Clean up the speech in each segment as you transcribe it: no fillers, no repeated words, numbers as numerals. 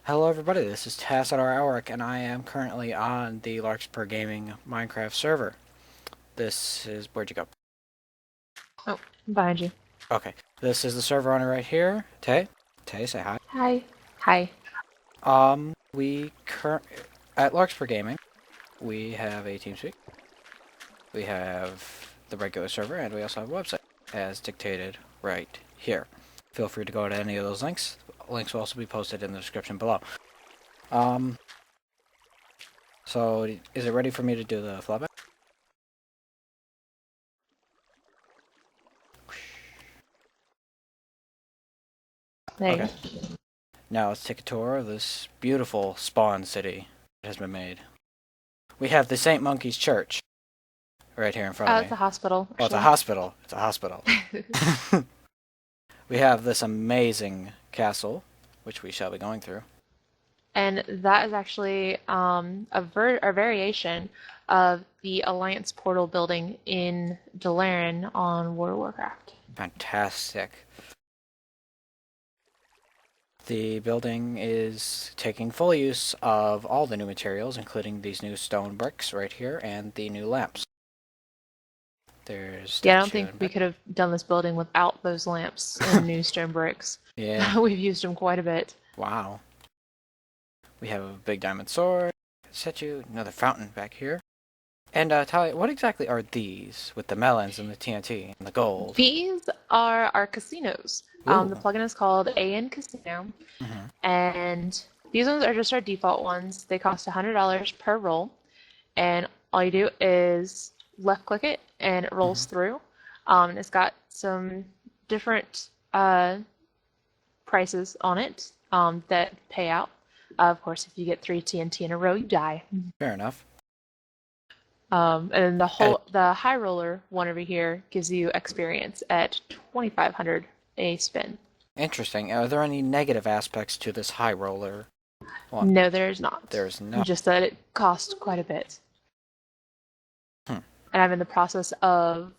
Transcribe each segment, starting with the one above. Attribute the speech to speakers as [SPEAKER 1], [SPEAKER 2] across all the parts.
[SPEAKER 1] Hello everybody, this is Tassadar, and I am currently on the Larkspur Gaming Minecraft server. This is... where'd you go?
[SPEAKER 2] Oh, I'm behind you.
[SPEAKER 1] Okay, this is the server owner right here, Tay, say hi.
[SPEAKER 2] Hi. Hi.
[SPEAKER 1] We at Larkspur Gaming, we have a Teamspeak, we have the regular server, and we also have a website, as dictated right here. Feel free to go to any of those links. Links will also be posted in the description below. So, is it ready for me to do the flyback?
[SPEAKER 2] There you
[SPEAKER 1] Okay.
[SPEAKER 2] go.
[SPEAKER 1] Now let's take a tour of this beautiful spawn city that has been made. We have the St. Monkey's Church right here in front of
[SPEAKER 2] It's
[SPEAKER 1] me.
[SPEAKER 2] a hospital,
[SPEAKER 1] Oh, it's a
[SPEAKER 2] actually.
[SPEAKER 1] hospital. It's a hospital. We have this amazing castle, which we shall be going through.
[SPEAKER 2] And that is actually a variation of the Alliance portal building in Delaran on World of Warcraft.
[SPEAKER 1] Fantastic. The building is taking full use of all the new materials, including these new stone bricks right here and the new lamps. There's
[SPEAKER 2] Yeah, I don't
[SPEAKER 1] statue
[SPEAKER 2] think
[SPEAKER 1] and
[SPEAKER 2] we could have done this building without those lamps and new stone bricks.
[SPEAKER 1] yeah.
[SPEAKER 2] We've used them quite a bit.
[SPEAKER 1] Wow. We have a big diamond sword, statue, another fountain back here. And Talia, what exactly are these with the melons and the TNT and the gold?
[SPEAKER 2] These are our casinos.
[SPEAKER 1] Ooh.
[SPEAKER 2] The plugin is called AN Casino,
[SPEAKER 1] Mm-hmm.
[SPEAKER 2] and these ones are just our default ones. They cost $100 per roll, and all you do is left click it and it rolls
[SPEAKER 1] Mm-hmm.
[SPEAKER 2] through. It's got some different prices on it that pay out. Of course, if you get 3 TNT in a row, you die.
[SPEAKER 1] Fair enough.
[SPEAKER 2] And
[SPEAKER 1] And
[SPEAKER 2] the high roller one over here gives you experience at 2,500 a spin.
[SPEAKER 1] interesting. Are there any negative aspects to this high roller one?
[SPEAKER 2] No, there's not.
[SPEAKER 1] There's no.
[SPEAKER 2] Just that it costs quite a bit.
[SPEAKER 1] Hmm.
[SPEAKER 2] And I'm in the process of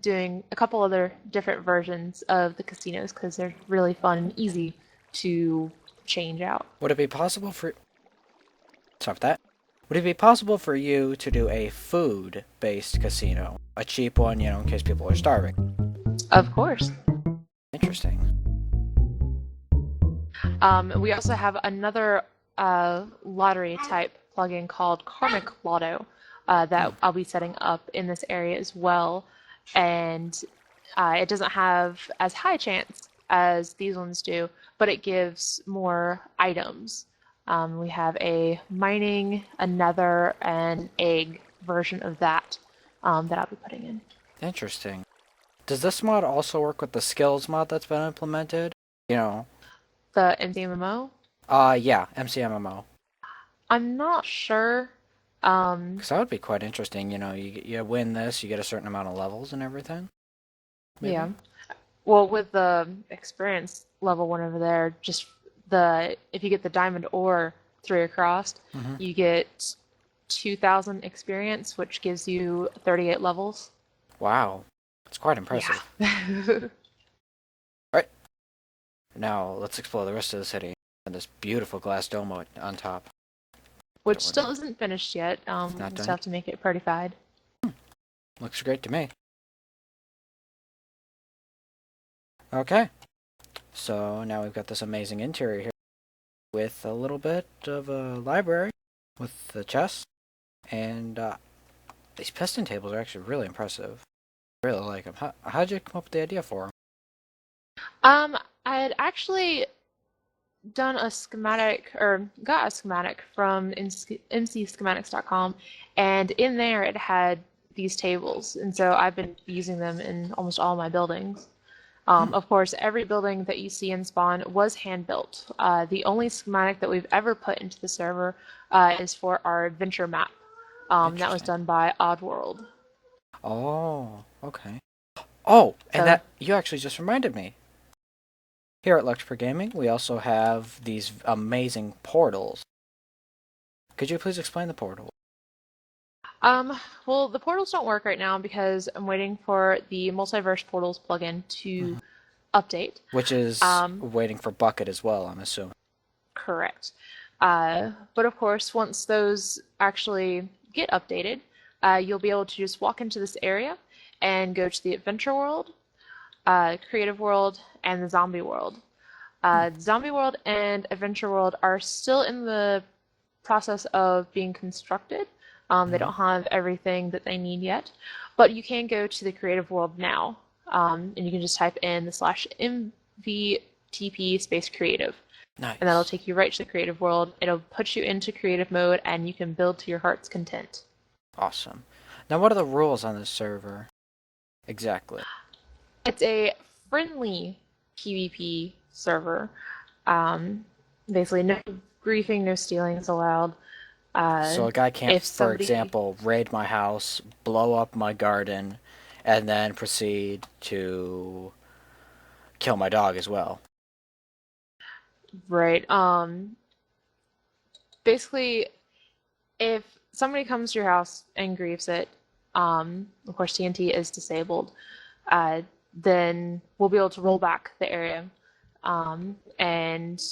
[SPEAKER 2] doing a couple other different versions of the casinos because they're really fun and easy to change out.
[SPEAKER 1] Would it be possible for... Stop that. Would it be possible for you to do a food-based casino? A cheap one, you know, in case people are starving.
[SPEAKER 2] Of course.
[SPEAKER 1] Interesting.
[SPEAKER 2] We also have another lottery type plugin called Karmic Lotto that I'll be setting up in this area as well. And it doesn't have as high chance as these ones do, but it gives more items. We have a mining, a nether, and egg version of that that I'll be putting in.
[SPEAKER 1] Interesting. Does this mod also work with the skills mod that's been implemented? You know,
[SPEAKER 2] The MCMMO?
[SPEAKER 1] yeah, MCMMO.
[SPEAKER 2] I'm not sure.
[SPEAKER 1] Because that would be quite interesting, you know, you win this, you get a certain amount of levels and everything. Maybe?
[SPEAKER 2] Yeah. Well, with the experience level one over there, just if you get the diamond ore 3 across,
[SPEAKER 1] Mm-hmm.
[SPEAKER 2] you get 2,000 experience, which gives you 38 levels.
[SPEAKER 1] Wow. It's quite impressive.
[SPEAKER 2] Yeah.
[SPEAKER 1] Alright, now let's explore the rest of the city and this beautiful glass dome on top.
[SPEAKER 2] Which still isn't finished yet.
[SPEAKER 1] Not
[SPEAKER 2] We
[SPEAKER 1] done
[SPEAKER 2] still have to make it prettified.
[SPEAKER 1] Looks great to me. Okay, so now we've got this amazing interior here with a little bit of a library with the chest, and these piston tables are actually really impressive. I really like them. How'd you come up with the idea for them?
[SPEAKER 2] I had actually done a schematic or got a schematic from mcschematics.com, and in there it had these tables, and so I've been using them in almost all my buildings. Of course, every building that you see in Spawn was hand built. The only schematic that we've ever put into the server is for our adventure map. That was
[SPEAKER 1] Interesting.
[SPEAKER 2] done by Oddworld.
[SPEAKER 1] Oh, okay. Oh, and
[SPEAKER 2] So
[SPEAKER 1] that you actually just reminded me. Here at Larkspur Gaming, we also have these amazing portals. Could you please explain the portal?
[SPEAKER 2] Well, the portals don't work right now because I'm waiting for the Multiverse Portals plugin to update.
[SPEAKER 1] Which is
[SPEAKER 2] Um,
[SPEAKER 1] waiting for Bucket as well, I'm assuming.
[SPEAKER 2] Correct. But of course, once those actually get updated, you'll be able to just walk into this area and go to the adventure world, creative world, and the zombie world. Zombie world and adventure world are still in the process of being constructed. They
[SPEAKER 1] Mm-hmm.
[SPEAKER 2] don't have everything that they need yet, but you can go to the creative world now, and you can just type in the slash mvtp space creative, and that'll
[SPEAKER 1] Nice.
[SPEAKER 2] take you right to the creative world. It'll put you into creative mode, and you can build to your heart's content.
[SPEAKER 1] Awesome. Now, what are the rules on this server exactly?
[SPEAKER 2] It's a friendly PvP server. Um, Basically, no griefing, no stealing is allowed. Uh,
[SPEAKER 1] So a guy can't,
[SPEAKER 2] if
[SPEAKER 1] for
[SPEAKER 2] somebody
[SPEAKER 1] example, raid my house, blow up my garden, and then proceed to kill my dog as well.
[SPEAKER 2] Right. Basically, if somebody comes to your house and grieves it, of course TNT is disabled, then we'll be able to roll back the area, and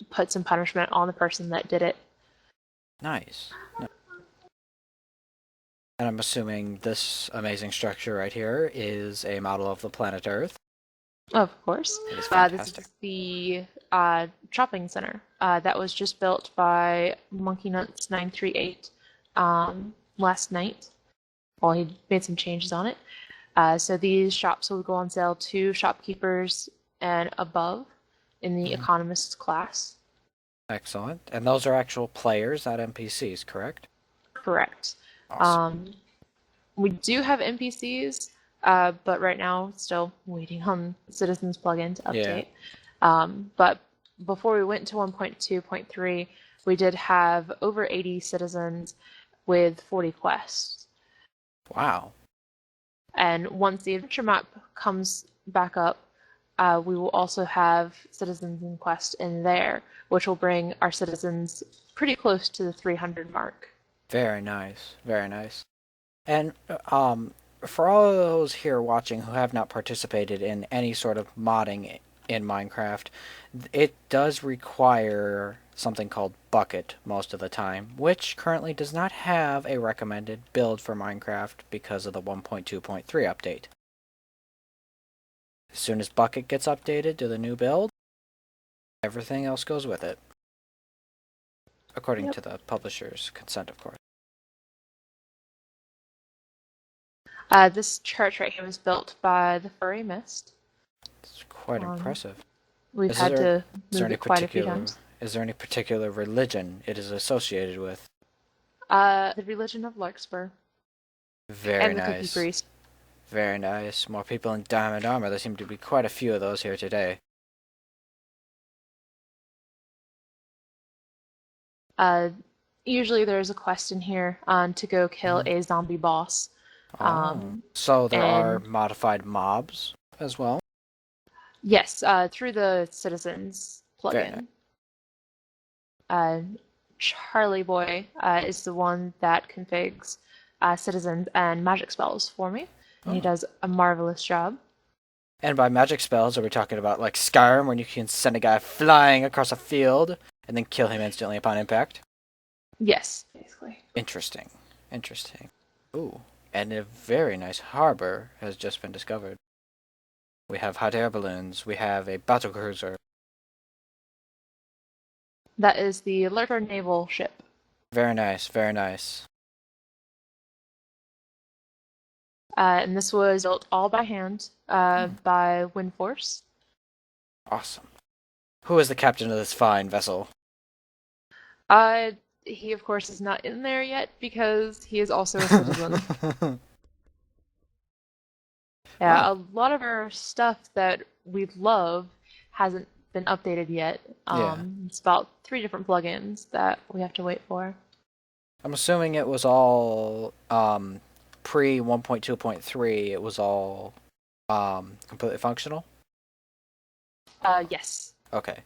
[SPEAKER 2] put some punishment on the person that did it.
[SPEAKER 1] Nice. And I'm assuming this amazing structure right here is a model of the planet Earth.
[SPEAKER 2] Of course.
[SPEAKER 1] It is
[SPEAKER 2] This
[SPEAKER 1] fantastic.
[SPEAKER 2] is the shopping center that was just built by Monkey Nuts 938 last night. Well, he made some changes on it. So these shops will go on sale to shopkeepers and above in the
[SPEAKER 1] Mhm.
[SPEAKER 2] economist class.
[SPEAKER 1] Excellent. And those are actual players, not NPCs, correct?
[SPEAKER 2] Correct.
[SPEAKER 1] Awesome.
[SPEAKER 2] Um, we do have NPCs, but right now still waiting on Citizens plugin to
[SPEAKER 1] Yeah.
[SPEAKER 2] update. But before we went to 1.2.3, we did have over 80 citizens with 40 quests.
[SPEAKER 1] Wow.
[SPEAKER 2] And once the adventure map comes back up, we will also have citizens in quest in there, which will bring our citizens pretty close to the 300 mark.
[SPEAKER 1] Very nice. Very nice. And for all of those here watching who have not participated in any sort of modding in Minecraft, it does require something called Bucket most of the time, which currently does not have a recommended build for Minecraft because of the 1.2.3 update. As soon as Bucket gets updated to the new build, everything else goes with it. According
[SPEAKER 2] Yep.
[SPEAKER 1] to the publisher's consent, of course.
[SPEAKER 2] This church right here was built by the Furry Mist.
[SPEAKER 1] It's quite
[SPEAKER 2] Um,
[SPEAKER 1] impressive.
[SPEAKER 2] we've
[SPEAKER 1] Is
[SPEAKER 2] had
[SPEAKER 1] there
[SPEAKER 2] to
[SPEAKER 1] is there
[SPEAKER 2] move
[SPEAKER 1] any
[SPEAKER 2] it quite a few
[SPEAKER 1] particular
[SPEAKER 2] times.
[SPEAKER 1] is there any particular religion it is associated with?
[SPEAKER 2] The religion of Larkspur
[SPEAKER 1] Very
[SPEAKER 2] and the Cookie
[SPEAKER 1] nice.
[SPEAKER 2] Priest.
[SPEAKER 1] Very nice. More people in diamond armor. There seem to be quite a few of those here today.
[SPEAKER 2] Uh, Usually there's a quest in here to go kill
[SPEAKER 1] Mhm.
[SPEAKER 2] a zombie boss.
[SPEAKER 1] Oh.
[SPEAKER 2] Um,
[SPEAKER 1] So there are
[SPEAKER 2] and
[SPEAKER 1] modified mobs as well?
[SPEAKER 2] yes, through the Citizens
[SPEAKER 1] Very nice.
[SPEAKER 2] plugin. Uh, Charlie Boy is the one that configs citizens and magic spells for me, and he
[SPEAKER 1] Oh.
[SPEAKER 2] does a marvelous job.
[SPEAKER 1] And by magic spells, are we talking about like Skyrim, when you can send a guy flying across a field and then kill him instantly upon impact?
[SPEAKER 2] Yes, basically.
[SPEAKER 1] Interesting. Interesting. Ooh. And a very nice harbor has just been discovered. We have hot air balloons. We have a battle cruiser.
[SPEAKER 2] That is the Lurker naval ship.
[SPEAKER 1] Very nice. Very nice.
[SPEAKER 2] And this was built all by hand by Windforce.
[SPEAKER 1] Awesome. Who is the captain of this fine vessel?
[SPEAKER 2] He, of course, is not in there yet because he is also a citizen.
[SPEAKER 1] Oh,
[SPEAKER 2] Yeah, a lot of our stuff that we love hasn't been updated yet.
[SPEAKER 1] yeah.
[SPEAKER 2] It's about 3 different plugins that we have to wait for.
[SPEAKER 1] I'm assuming it was all pre 1.2.3. It was all completely functional.
[SPEAKER 2] Yes.
[SPEAKER 1] Okay.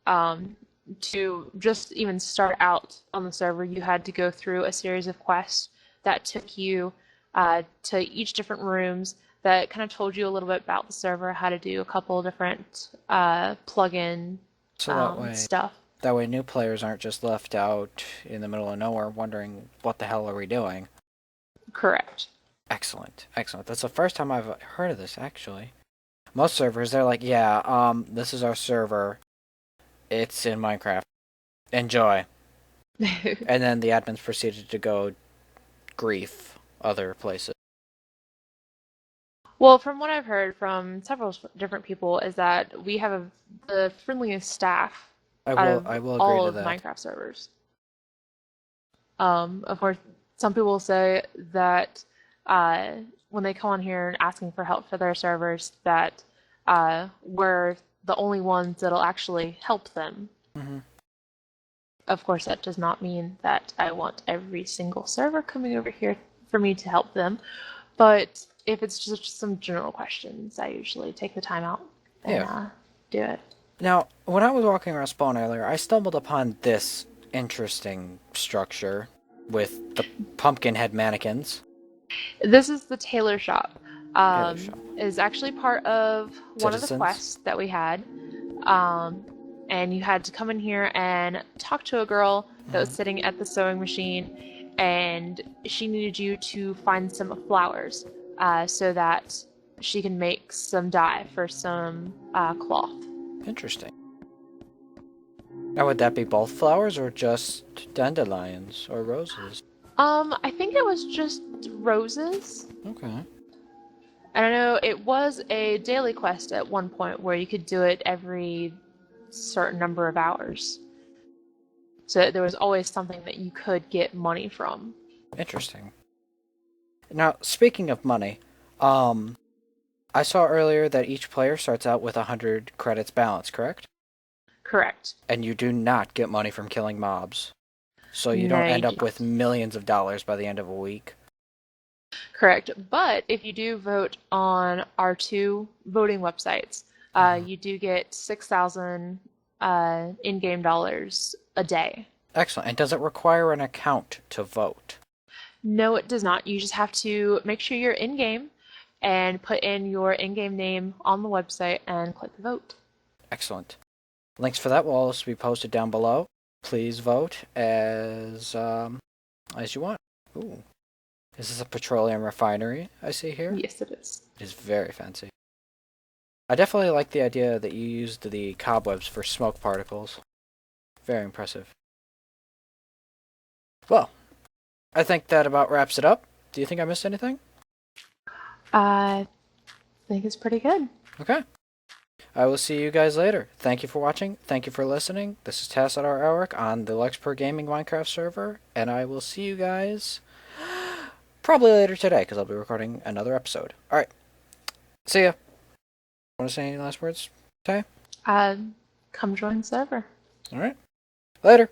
[SPEAKER 2] Um, to just even start out on the server, you had to go through a series of quests that took you to each different rooms that kind of told you a little bit about the server, how to do a couple different plugin
[SPEAKER 1] So that way,
[SPEAKER 2] stuff.
[SPEAKER 1] That way new players aren't just left out in the middle of nowhere wondering what the hell are we doing.
[SPEAKER 2] Correct.
[SPEAKER 1] Excellent, excellent. That's the first time I've heard of this, actually. Most servers, they're like, yeah, this is our server. It's in Minecraft. Enjoy. And then the admins proceeded to go grief other places.
[SPEAKER 2] Well, from what I've heard from several different people, is that we have the friendliest staff out of
[SPEAKER 1] I will agree
[SPEAKER 2] all
[SPEAKER 1] to
[SPEAKER 2] of
[SPEAKER 1] that.
[SPEAKER 2] Minecraft servers. Of course, some people say that when they come on here and asking for help for their servers, that we're the only ones that'll actually help them.
[SPEAKER 1] Mm-hmm.
[SPEAKER 2] Of course, that does not mean that I want every single server coming over here for me to help them, but if it's just some general questions, I usually take the time out and
[SPEAKER 1] Yeah.
[SPEAKER 2] do it.
[SPEAKER 1] Now, when I was walking around spawn earlier, I stumbled upon this interesting structure with the pumpkin head mannequins.
[SPEAKER 2] This is the tailor shop.
[SPEAKER 1] Tailor shop.
[SPEAKER 2] It is actually part of one of the
[SPEAKER 1] Citizens.
[SPEAKER 2] quests that we had. Um, and you had to come in here and talk to a girl that was
[SPEAKER 1] Mm-hmm.
[SPEAKER 2] sitting at the sewing machine, and she needed you to find some flowers so that she can make some dye for some cloth.
[SPEAKER 1] Interesting. Now, would that be both flowers or just dandelions or roses?
[SPEAKER 2] I think it was just roses.
[SPEAKER 1] Okay.
[SPEAKER 2] And I know it was a daily quest at one point where you could do it every certain number of hours. So there was always something that you could get money from.
[SPEAKER 1] Interesting. Now, speaking of money, I saw earlier that each player starts out with 100 credits balance, correct?
[SPEAKER 2] Correct.
[SPEAKER 1] And you do not get money from killing mobs. So you don't
[SPEAKER 2] No, you
[SPEAKER 1] end
[SPEAKER 2] do
[SPEAKER 1] up with
[SPEAKER 2] not.
[SPEAKER 1] millions of dollars by the end of a week.
[SPEAKER 2] Correct. But if you do vote on our two voting websites,
[SPEAKER 1] Mhm.
[SPEAKER 2] you do get 6,000 in-game dollars a day.
[SPEAKER 1] Excellent. And does it require an account to vote?
[SPEAKER 2] No, it does not. You just have to make sure you're in-game and put in your in-game name on the website and click vote.
[SPEAKER 1] Excellent. Links for that will also be posted down below. Please vote as you want. Ooh. This is a petroleum refinery I see here.
[SPEAKER 2] Yes, it is.
[SPEAKER 1] It is very fancy. I definitely like the idea that you used the cobwebs for smoke particles. Very impressive. Well, I think that about wraps it up. Do you think I missed anything?
[SPEAKER 2] I think it's pretty good.
[SPEAKER 1] Okay. I will see you guys later. Thank you for watching. Thank you for listening. This is Tassadar Elric on the Larkspur Gaming Minecraft server, and I will see you guys probably later today because I'll be recording another episode. All right. See ya. Want to say any last words, Tay?
[SPEAKER 2] Uh, Come join the server.
[SPEAKER 1] All right. Later.